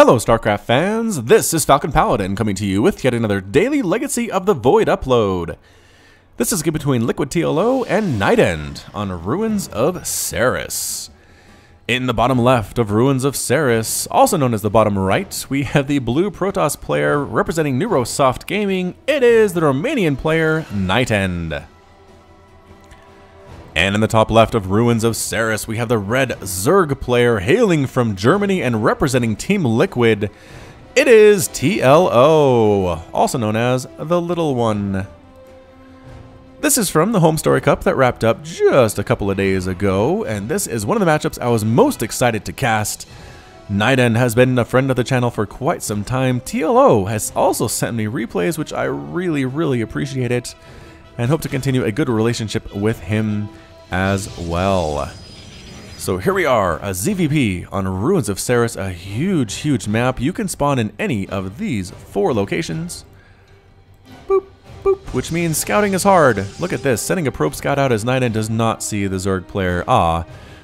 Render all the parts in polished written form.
Hello StarCraft fans, this is Falcon Paladin coming to you with yet another daily Legacy of the Void upload. This is a game between Liquid TLO and Night End on Ruins of Seris. In the bottom left of Ruins of Seris, also known as the bottom right, we have the blue Protoss player representing Neurosoft Gaming. It is the Romanian player Night End. And in the top left of Ruins of Seris, we have the red Zerg player hailing from Germany and representing Team Liquid. It is TLO, also known as the Little One. This is from the Home Story Cup that wrapped up just a couple of days ago, and this is one of the matchups I was most excited to cast. Night End has been a friend of the channel for quite some time. TLO has also sent me replays, which I really appreciate it, and hope to continue a good relationship with him as well. So here we are, a ZVP on Ruins of Seris, a huge map. You can spawn in any of these 4 locations. Boop, boop, which means scouting is hard. Look at this, sending a probe scout out as Night End does not see the Zerg player.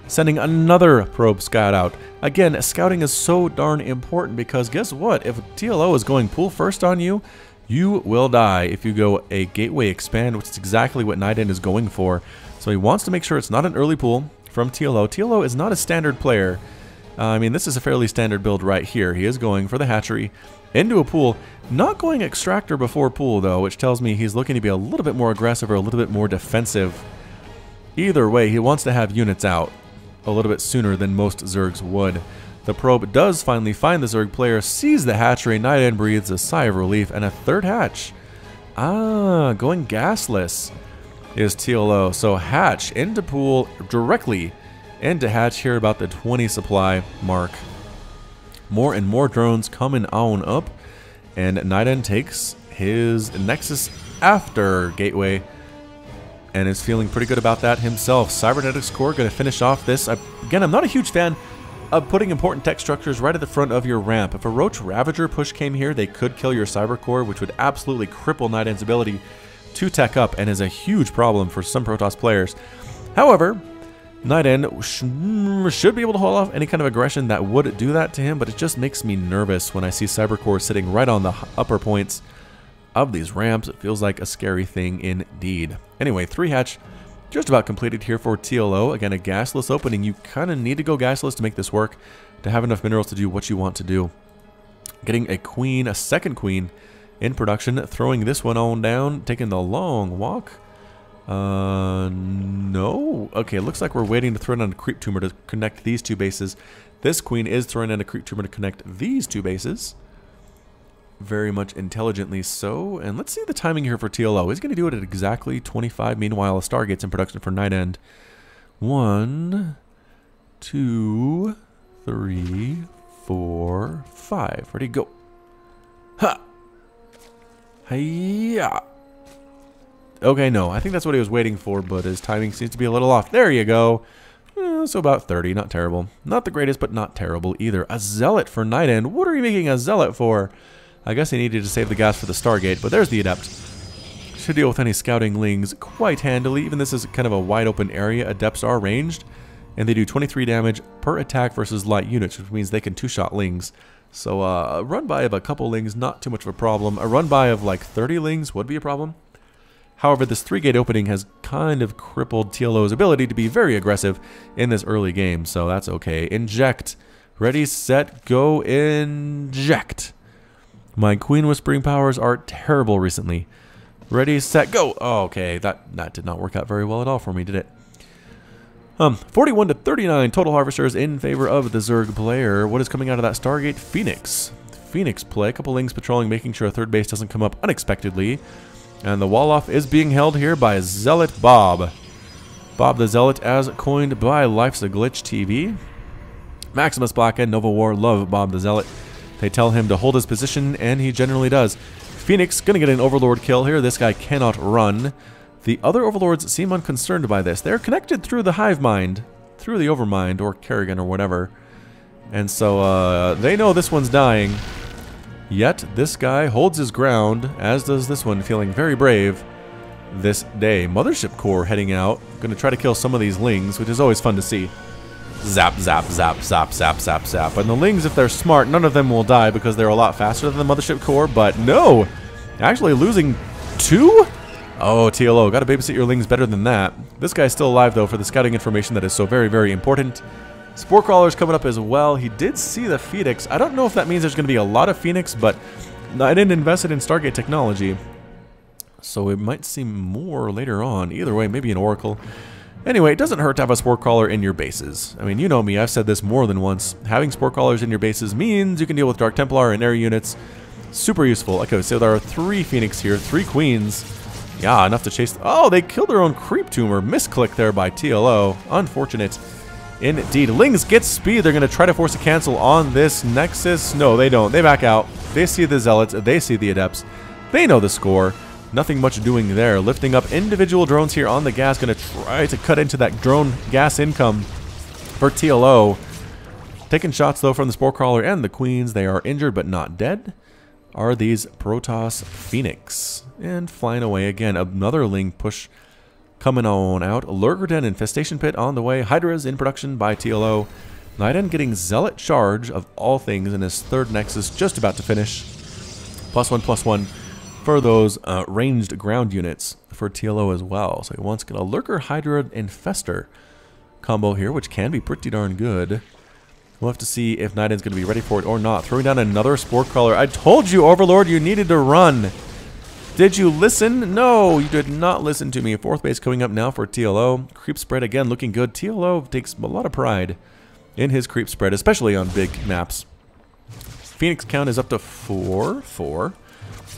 Sending another probe scout out. Again, scouting is so darn important because guess what? If TLO is going pool first on you, you will die if you go a gateway expand, which is exactly what Night End is going for. So he wants to make sure it's not an early pool from TLO. TLO is not a standard player. I mean, this is a fairly standard build right here. He is going for the hatchery into a pool, not going extractor before pool though, which tells me he's looking to be a little bit more aggressive or a little bit more defensive. Either way, he wants to have units out a little bit sooner than most Zergs would. The probe does finally find the Zerg player, sees the hatchery. Night End breathes a sigh of relief, and a third hatch. Going gasless is TLO. So hatch into pool, directly into hatch here about the 20 supply mark. More and more drones coming on up, and Night End takes his Nexus after gateway and is feeling pretty good about that himself. Cybernetics Core going to finish off this. Again, I'm not a huge fan of putting important tech structures right at the front of your ramp. If a Roach Ravager push came here, they could kill your Cyber Core, which would absolutely cripple Night End's ability to tech up and is a huge problem for some Protoss players. However, Night End should be able to hold off any kind of aggression that would do that to him, but it just makes me nervous when I see Cyber Core sitting right on the upper points of these ramps. It feels like a scary thing indeed. Anyway, 3 hatch just about completed here for TLO. Again, a gasless opening. You kind of need to go gasless to make this work, to have enough minerals to do what you want to do. Getting a queen, a second queen in production, throwing this one on down, taking the long walk. No. Okay, looks like we're waiting to throw in a creep tumor to connect these 2 bases. This queen is throwing in a creep tumor to connect these 2 bases. Very much intelligently so. And let's see the timing here for TLO. He's going to do it at exactly 25. Meanwhile, a Stargate's in production for Night End. 1, 2, 3, 4, 5. Ready, go. Ha! Hiya! Okay, no. I think that's what he was waiting for, but his timing seems to be a little off. There you go. So about 30. Not terrible. Not the greatest, but not terrible either. A Zealot for Night End. What are you making a Zealot for? I guess he needed to save the gas for the Stargate, but there's the Adept. Should deal with any scouting lings quite handily. Even this is kind of a wide open area. Adepts are ranged, and they do 23 damage per attack versus light units, which means they can 2-shot lings. So a run by of a couple lings, not too much of a problem. A run by of like 30 lings would be a problem. However, this 3-gate opening has kind of crippled TLO's ability to be very aggressive in this early game, so that's okay. Inject. Ready, set, go, inject. My Queen Whispering powers are terrible recently. Ready, set, go. Oh, okay, that did not work out very well at all for me, did it? 41 to 39 total harvesters in favor of the Zerg player. What is coming out of that Stargate? Phoenix. Phoenix play. A couple lings patrolling, making sure a third base doesn't come up unexpectedly. And the wall-off is being held here by Zealot Bob. Bob the Zealot, as coined by Life's a Glitch TV. Maximus Black and Nova War love Bob the Zealot. They tell him to hold his position, and he generally does. Phoenix gonna get an Overlord kill here. This guy cannot run. The other Overlords seem unconcerned by this. They're connected through the Hive Mind, through the Overmind, or Kerrigan, or whatever. And so they know this one's dying. Yet this guy holds his ground, as does this one, feeling very brave this day. Mothership Core heading out. Gonna try to kill some of these lings, which is always fun to see. Zap, zap, zap, zap, zap, zap, zap. And the Lings, if they're smart, none of them will die because they're a lot faster than the Mothership Core. But no, actually losing 2? Oh, TLO, gotta babysit your Lings better than that. This guy's still alive, though, for the scouting information that is so very, very important. Spore Crawler's coming up as well. He did see the Phoenix. I don't know if that means there's going to be a lot of Phoenix, but I didn't invest in Stargate technology. So we might see more later on. Either way, maybe an Oracle. Anyway, it doesn't hurt to have a Spore Crawler in your bases. I mean, you know me, I've said this more than once. Having Spore Crawlers in your bases means you can deal with Dark Templar and area units. Super useful. Okay, so there are 3 Phoenix here, 3 Queens. Yeah, enough to chase. Oh, they killed their own Creep Tumor. Misclick there by TLO. Unfortunate. Indeed. Lings get speed. They're going to try to force a cancel on this Nexus. No, they don't. They back out. They see the Zealots. They see the Adepts. They know the score. Nothing much doing there. Lifting up individual drones here on the gas. Going to try to cut into that drone gas income for TLO. Taking shots, though, from the Spore Crawler and the Queens. They are injured but not dead. Are these Protoss Phoenix. And flying away again. Another Ling push coming on out. Lurker Den Infestation Pit on the way. Hydras in production by TLO. Night End getting Zealot Charge of all things in his 3rd Nexus. Just about to finish. +1/+1 for those ranged ground units for TLO as well. So he wants to get a Lurker Hydra Infester combo here, which can be pretty darn good. We'll have to see if Night End's going to be ready for it or not. Throwing down another Spore Crawler. I told you, Overlord, you needed to run. Did you listen? No, you did not listen to me. 4th base coming up now for TLO. Creep spread again looking good. TLO takes a lot of pride in his creep spread, especially on big maps. Phoenix count is up to 4. 4.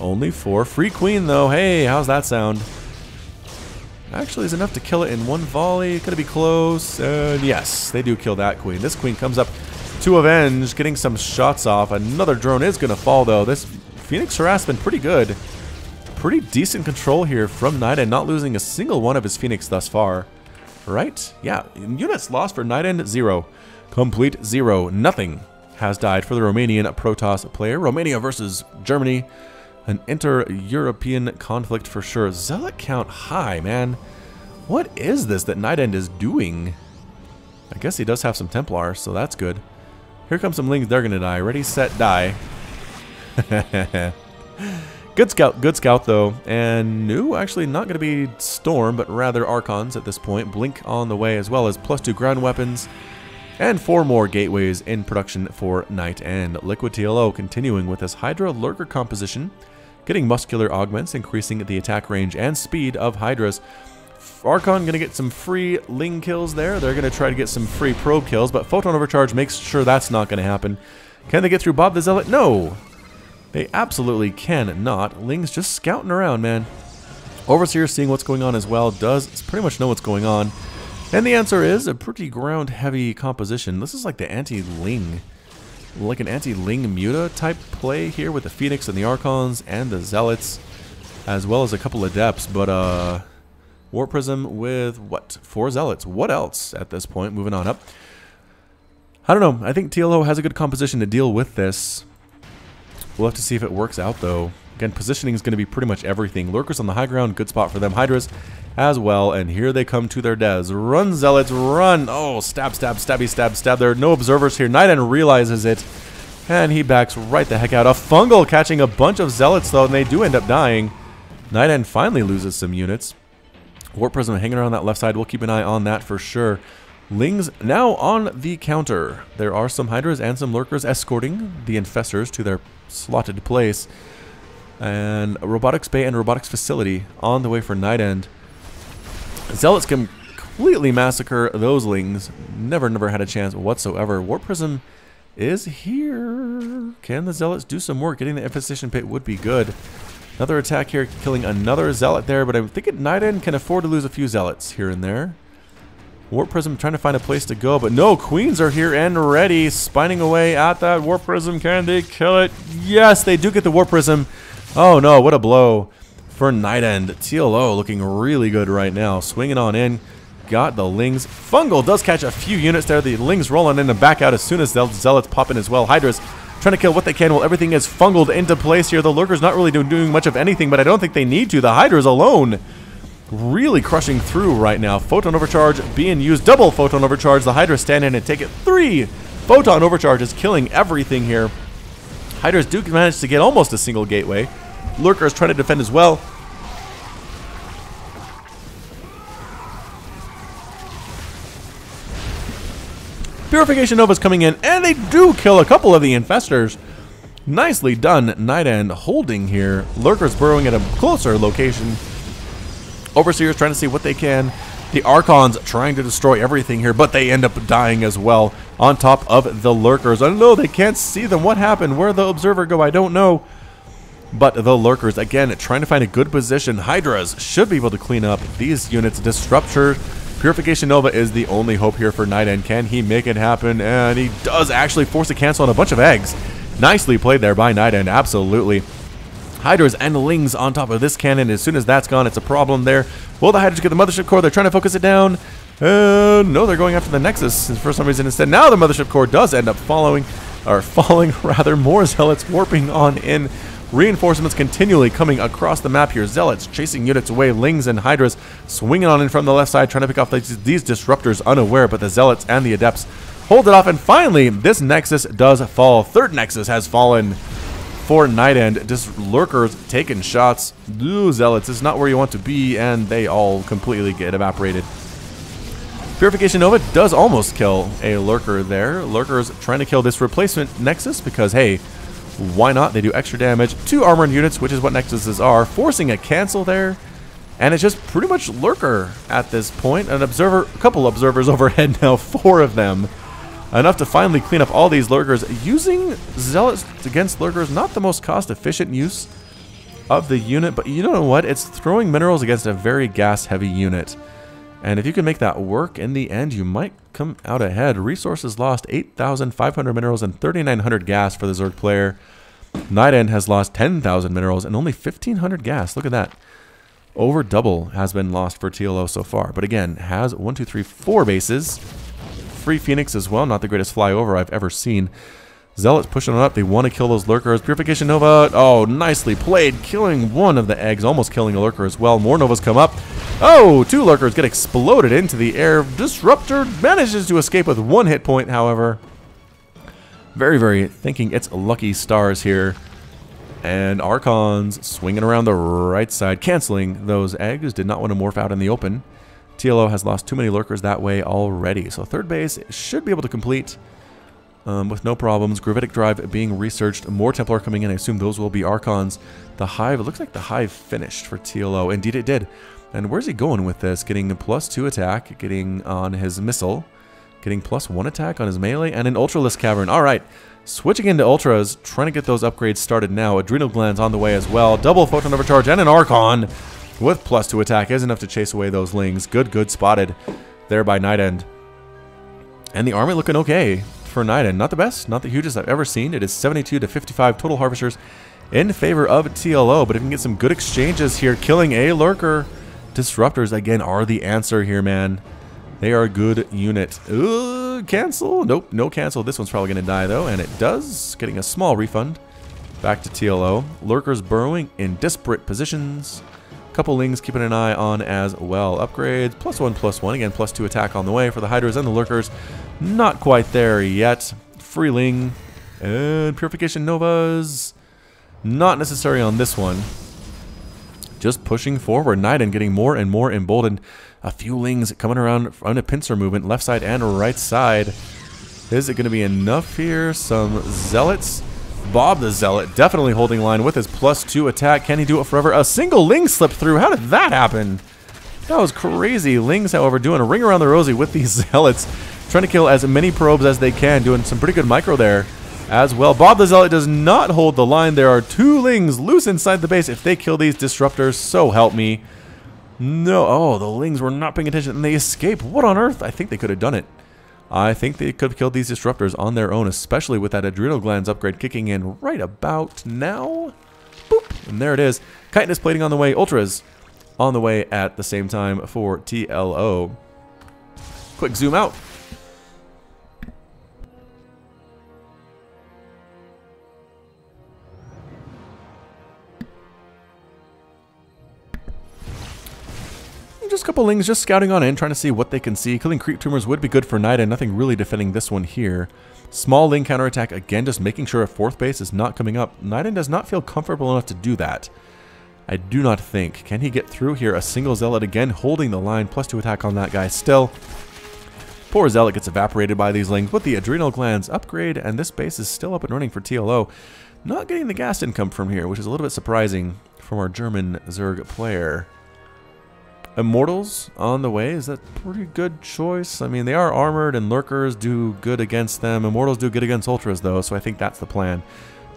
Only 4. Free Queen, though. Hey, how's that sound? Actually, is enough to kill it in one volley. Could it be close? Yes, they do kill that Queen. This Queen comes up to avenge, getting some shots off. Another drone is going to fall, though. This Phoenix harass been pretty good. Pretty decent control here from Night End, not losing a single one of his Phoenix thus far. Right? Yeah, units lost for Night End, 0. Complete 0. Nothing has died for the Romanian Protoss player. Romania versus Germany. An inter-European conflict for sure. Zealot count high, man. What is this that Night End is doing? I guess he does have some Templar, so that's good. Here comes some Lings. They're going to die. Ready, set, die. Good scout, though. And no, actually not going to be Storm, but rather Archons at this point. Blink on the way, as well as +2 ground weapons. And 4 more gateways in production for Night End. Liquid TLO continuing with this Hydra Lurker composition. Getting muscular augments, increasing the attack range and speed of Hydras. Archon going to get some free Ling kills there. They're going to try to get some free probe kills, but Photon Overcharge makes sure that's not going to happen. Can they get through Bob the Zealot? No! They absolutely cannot. Ling's just scouting around, man. Overseer seeing what's going on as well. Does pretty much know what's going on. And the answer is a pretty ground-heavy composition. This is like the anti-Ling. Like an anti-Ling Muta type play here with the Phoenix and the Archons and the Zealots. As well as a couple of Adepts. But, Warp Prism with, what? 4 Zealots. What else at this point? Moving on up. I don't know. I think TLO has a good composition to deal with this. We'll have to see if it works out, though. Again, positioning is going to be pretty much everything. Lurkers on the high ground, good spot for them. Hydras as well, and here they come to their deaths. Run, Zealots, run! Oh, stab, stab, stabby, stab, stab. There are no observers here. Night End realizes it, and he backs right the heck out. A Fungal catching a bunch of Zealots, though, and they do end up dying. Night End finally loses some units. Warp Prism hanging around that left side. We'll keep an eye on that for sure. Lings now on the counter. There are some Hydras and some Lurkers escorting the Infestors to their slotted place. And a Robotics Bay and Robotics Facility on the way for Night End. Zealots can completely massacre those Lings. Never had a chance whatsoever. Warp Prism is here. Can the Zealots do some work? Getting the Infestation Pit would be good. Another attack here, killing another Zealot there, but I'm thinking Night End can afford to lose a few Zealots here and there. Warp Prism trying to find a place to go, but no, Queens are here and ready, spining away at that Warp Prism. Can they kill it? Yes, they do get the Warp Prism. Oh no, what a blow for Night End. TLO looking really good right now, swinging on in. Got the Lings. Fungal does catch a few units there. The Lings rolling in and back out as soon as the Zealots pop in as well. Hydras trying to kill what they can while everything is fungled into place here. The Lurkers not really doing much of anything, but I don't think they need to. The Hydras alone really crushing through right now. Photon Overcharge being used. Double Photon Overcharge. The Hydra stand in and take it. 3 Photon Overcharges killing everything here. Hydras do manage to get almost a single gateway. Lurker is trying to defend as well. Purification Nova's coming in, and they do kill a couple of the Infestors. Nicely done, Night End holding here. Lurker's burrowing at a closer location. Overseer's trying to see what they can. The Archons trying to destroy everything here, but they end up dying as well on top of the Lurkers. I know they can't see them. What happened? Where'd the Observer go? I don't know. But the Lurkers, again, trying to find a good position. Hydras should be able to clean up these units. Disruptor, Purification Nova is the only hope here for Night End. Can he make it happen? And he does actually force a cancel on a bunch of eggs. Nicely played there by Night End, absolutely. Hydras and Lings on top of this cannon. As soon as that's gone, it's a problem there. Will the Hydras get the Mothership Core? They're trying to focus it down. No, they're going after the Nexus for some reason instead. Now the Mothership Core does end up falling rather. More Zealots warping on in. Reinforcements continually coming across the map here. Zealots chasing units away. Lings and Hydras swinging on in from the left side, trying to pick off these Disruptors unaware, but the Zealots and the Adepts hold it off. And finally, this Nexus does fall. Third Nexus has fallen for Night End. Just Lurkers taking shots. Ooh, Zealots is not where you want to be, and they all completely get evaporated. Purification Nova does almost kill a Lurker there. Lurkers trying to kill this replacement Nexus because, hey, why not? They do extra damage to armored units, which is what Nexuses are. Forcing a cancel there. And it's just pretty much Lurker at this point. An observer, a couple observers overhead now, 4 of them. Enough to finally clean up all these Lurkers. Using Zealots against Lurkers, not the most cost-efficient use of the unit, but you know what? It's throwing minerals against a very gas-heavy unit. And if you can make that work in the end, you might come out ahead. Resources lost, 8,500 minerals and 3,900 gas for the Zerg player. Night End has lost 10,000 minerals and only 1,500 gas. Look at that. Over double has been lost for TLO so far. But again, has 1, 2, 3, 4 bases. Free Phoenix as well. Not the greatest flyover I've ever seen. Zealots pushing on up. They want to kill those Lurkers. Purification Nova. Oh, nicely played. Killing one of the eggs. Almost killing a Lurker as well. More Novas come up. Oh, 2 Lurkers get exploded into the air. Disruptor manages to escape with 1 hit point, however. Very, very thinking it's lucky stars here. And Archons swinging around the right side, canceling those eggs. Did not want to morph out in the open. TLO has lost too many Lurkers that way already. So third base should be able to complete with no problems. Gravitic Drive being researched. More Templar coming in. I assume those will be Archons. The Hive, it looks like the Hive finished for TLO. Indeed it did. And where's he going with this? Getting +2 attack, getting on his missile, getting +1 attack on his melee, and an Ultralisk Cavern. All right, switching into Ultras, trying to get those upgrades started now. Adrenal Glands on the way as well. Double Photon Overcharge and an Archon with +2 attack is enough to chase away those Lings. Good spotted there by Night End. And the army looking okay for Night End. Not the best, not the hugest I've ever seen. It is 72 to 55 total Harvesters in favor of TLO, but if you can get some good exchanges here, killing a Lurker, Disruptors, again, are the answer here, man. They are a good unit. Cancel? Nope, no cancel. This one's probably going to die, though, and it does. Getting a small refund back to TLO. Lurkers burrowing in disparate positions. Couple Lings keeping an eye on as well. Upgrades, +1/+1. Again, +2 attack on the way for the Hydras and the Lurkers. Not quite there yet. Free Ling and Purification Novas. Not necessary on this one. Just pushing forward. Night End getting more and more emboldened. A few Lings coming around on a pincer movement, left side and right side. Is it going to be enough here? Some Zealots. Bob the Zealot definitely holding line with his +2 attack. Can he do it forever? A single Ling slipped through. How did that happen? That was crazy. Lings, however, doing a ring around the rosy with these Zealots. Trying to kill as many probes as they can. Doing some pretty good micro there as well. Bob the Zealot does not hold the line. There are 2 Lings loose inside the base. If they kill these Disruptors, so help me. No. Oh, the Lings were not paying attention and they escape. What on earth? I think they could have done it. I think they could have killed these Disruptors on their own, especially with that Adrenal Glands upgrade kicking in right about now. Boop. And there it is. Chitinous Plating on the way. Ultras on the way at the same time for TLO. Quick zoom out. couple Lings just scouting on in, trying to see what they can see. Killing creep tumors would be good for Nida. Nothing really defending this one here. Small Ling counterattack, again, just making sure a 4th base is not coming up. Nida does not feel comfortable enough to do that. I do not think. Can he get through here? A single Zealot again, holding the line. +2 attack on that guy still. Poor Zealot gets evaporated by these Lings, but the Adrenal Glands upgrade, and this base is still up and running for TLO. Not getting the gas income from here, which is a little bit surprising from our German Zerg player. Immortals on the way. Is that a pretty good choice? I mean, they are armored, and Lurkers do good against them. Immortals do good against Ultras, though, so I think that's the plan.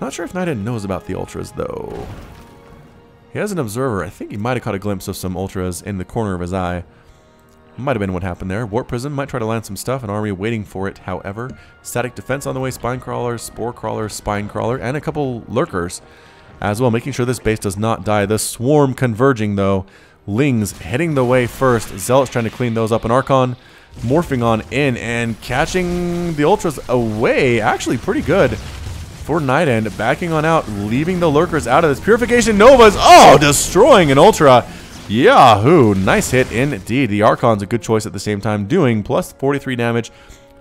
Not sure if Nida knows about the Ultras, though. He has an observer. I think he might have caught a glimpse of some Ultras in the corner of his eye. Might have been what happened there. Warp Prism might try to land some stuff. An army waiting for it, however. Static Defense on the way. Spine Crawler, Spore Crawler, Spine Crawler, and a couple Lurkers as well, making sure this base does not die. The Swarm converging, though. Lings heading the way first. Zealots trying to clean those up. And Archon morphing on in and catching the Ultras away. Actually pretty good for Night End. Backing on out, leaving the Lurkers out of this. Purification Novas. Oh, destroying an Ultra. Yahoo! Nice hit indeed. The Archon's a good choice at the same time, doing +43 damage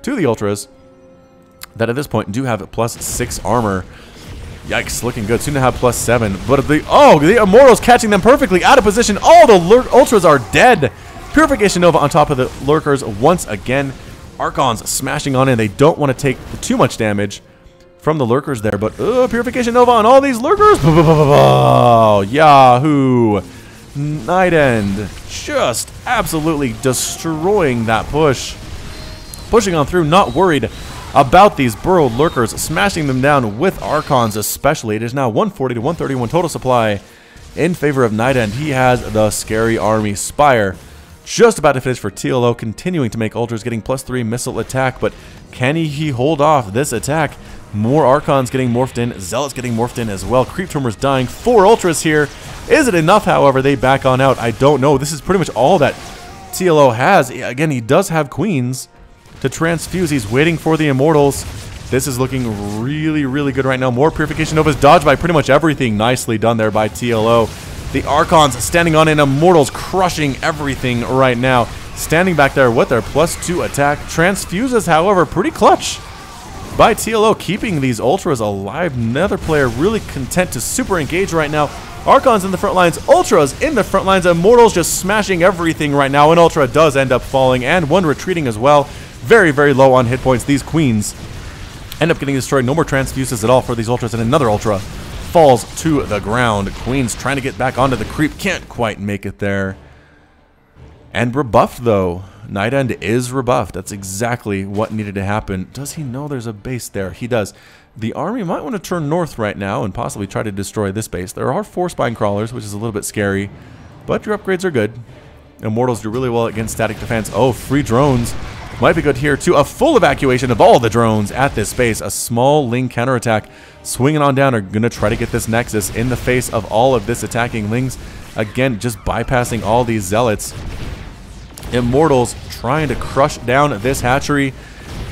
to the Ultras that at this point do have +6 armor. Yikes, looking good. Soon to have +7. But the Immortals catching them perfectly out of position. All the Ultras are dead. Purification Nova on top of the Lurkers once again. Archons smashing on in. They don't want to take too much damage from the Lurkers there, but Purification Nova on all these Lurkers. Yahoo! Night End just absolutely destroying that push. Pushing on through, not worried about these burrowed Lurkers, smashing them down with Archons especially. It is now 140 to 131 total supply in favor of Night End. He has the scary army. Spire just about to finish for TLO, continuing to make Ultras, getting +3 missile attack, but can he hold off this attack? More Archons getting morphed in, Zealots getting morphed in as well. Creep Tumors dying, 4 Ultras here. Is it enough, however? They back on out. I don't know. This is pretty much all that TLO has. Again, he does have Queens to transfuse. He's waiting for the Immortals. This is looking really, really good right now. More Purification Novas dodged by pretty much everything. Nicely done there by TLO. The Archons standing on in, Immortals crushing everything right now. Standing back there with their +2 attack. Transfuses, however, pretty clutch by TLO, keeping these Ultras alive. Another player really content to super engage right now. Archons in the front lines, Ultras in the front lines, Immortals just smashing everything right now. An Ultra does end up falling, and one retreating as well. Very, very low on hit points. These Queens end up getting destroyed. No more transfuses at all for these Ultras, and another Ultra falls to the ground. Queens trying to get back onto the creep, can't quite make it there. And rebuffed, though. Night End is rebuffed. That's exactly what needed to happen. Does he know there's a base there? He does. The army might want to turn north right now and possibly try to destroy this base. There are 4 Spine Crawlers, which is a little bit scary, but your upgrades are good. Immortals do really well against static defense. Oh, free drones might be good here too. A full evacuation of all the drones at this base. A small Ling counterattack swinging on down. Are going to try to get this Nexus in the face of all of this attacking Lings. Again, just bypassing all these Zealots. Immortals trying to crush down this hatchery.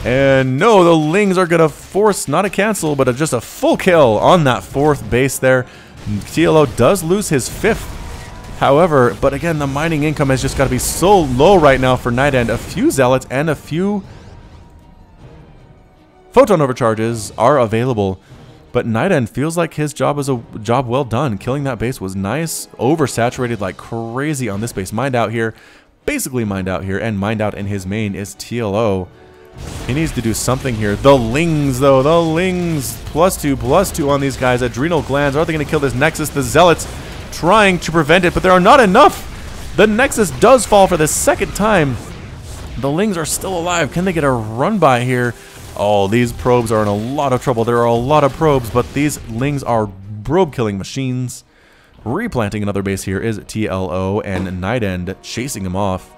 And no, the Lings are going to force not a cancel, but just a full kill on that 4th base there. TLO does lose his 5th, however, but again, the mining income has just got to be so low right now for Night End. A few Zealots and a few Photon Overcharges are available, but Night End feels like his job was a job well done. Killing that base was nice. Oversaturated like crazy on this base. Mined out here, basically mined out here, and mined out in his main is TLO. He needs to do something here. The Lings, though. The Lings. +2 on these guys. Adrenal Glands. Are they going to kill this Nexus? The Zealots trying to prevent it, but there are not enough. The Nexus does fall for the 2nd time. The Lings are still alive. Can they get a run by here? Oh, these probes are in a lot of trouble. There are a lot of probes, but these Lings are probe-killing machines. Replanting another base here is TLO, and Night End chasing him off.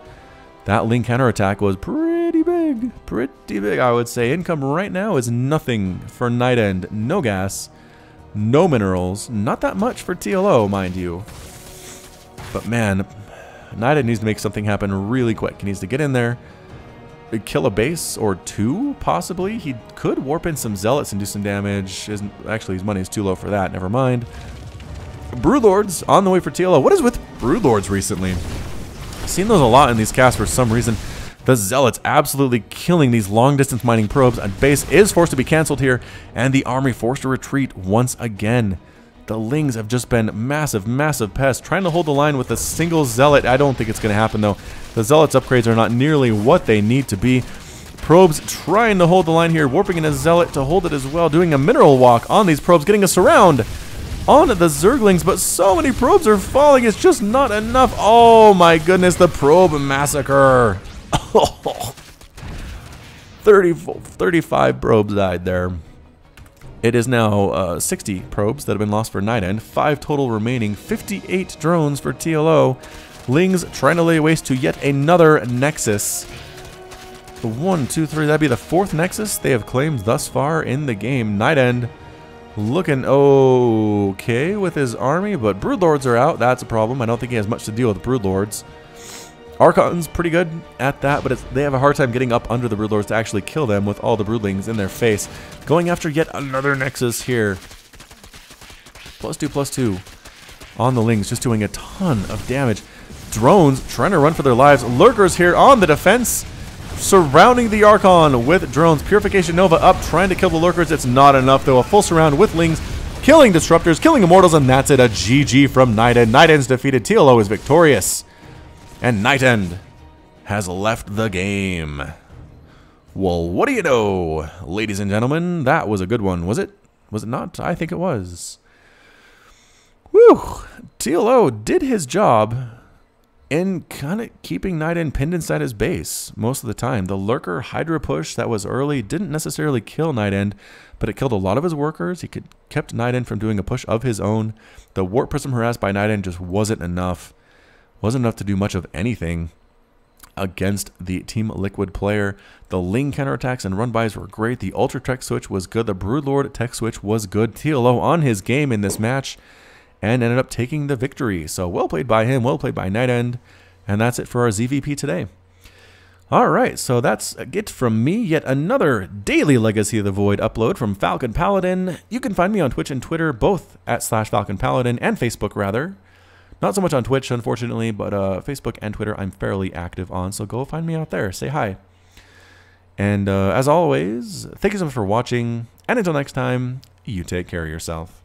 That Ling counterattack was pretty big. Pretty big, I would say. Income right now is nothing for Night End. No gas, no minerals. Not that much for TLO, mind you. But man, Night End needs to make something happen really quick. He needs to get in there, kill a base or 2, possibly. He could warp in some Zealots and do some damage. Actually, his money is too low for that. Never mind. Broodlords on the way for TLO. What is with Broodlords recently? Seen those a lot in these casts for some reason. The Zealots absolutely killing these long-distance mining probes. A base is forced to be canceled here, and the army forced to retreat once again. The Lings have just been massive, massive pests, trying to hold the line with a single Zealot. I don't think it's going to happen, though. The Zealots' upgrades are not nearly what they need to be. Probes trying to hold the line here, warping in a Zealot to hold it as well, doing a mineral walk on these probes, getting a surround on the Zerglings, but so many probes are falling, it's just not enough. Oh my goodness, the probe massacre. 35 probes died there. It is now 60 probes that have been lost for Night End, 5 total remaining, 58 drones for TLO. Lings trying to lay waste to yet another Nexus. 1, 2, 3, that'd be the 4th Nexus they have claimed thus far in the game. Night End looking okay with his army, but Broodlords are out. That's a problem. I don't think he has much to deal with Broodlords. Archon's pretty good at that, but they have a hard time getting up under the Broodlords to actually kill them with all the Broodlings in their face. Going after yet another Nexus here. +2/+2 on the Lings, just doing a ton of damage. Drones trying to run for their lives. Lurkers here on the defense, surrounding the Archon with drones. Purification Nova up, trying to kill the Lurkers. It's not enough, though. A full surround with Lings, killing Disruptors, killing Immortals, and that's it. A GG from Night End. Night End's defeated. TLO is victorious. And Night End has left the game. Well, what do you know, ladies and gentlemen? That was a good one, was it? Was it not? I think it was. Whew. TLO did his job in kind of keeping Night End pinned inside his base most of the time. The Lurker Hydra push that was early didn't necessarily kill Night End, but it killed a lot of his workers. He kept Night End from doing a push of his own. The Warp Prism harassed by Night End just wasn't enough. Wasn't enough to do much of anything against the Team Liquid player. The Ling counterattacks and run-bys were great. The Ultra Tech switch was good. The Broodlord tech switch was good. TLO on his game in this match and ended up taking the victory. So well played by him, well played by Night End. And that's it for our ZVP today. All right, so that's it from me. Yet another daily Legacy of the Void upload from Falcon Paladin. You can find me on Twitch and Twitter, both at /Falcon Paladin, and Facebook rather. Not so much on Twitch, unfortunately, but Facebook and Twitter I'm fairly active on, so go find me out there. Say hi. And as always, thank you so much for watching, and until next time, you take care of yourself.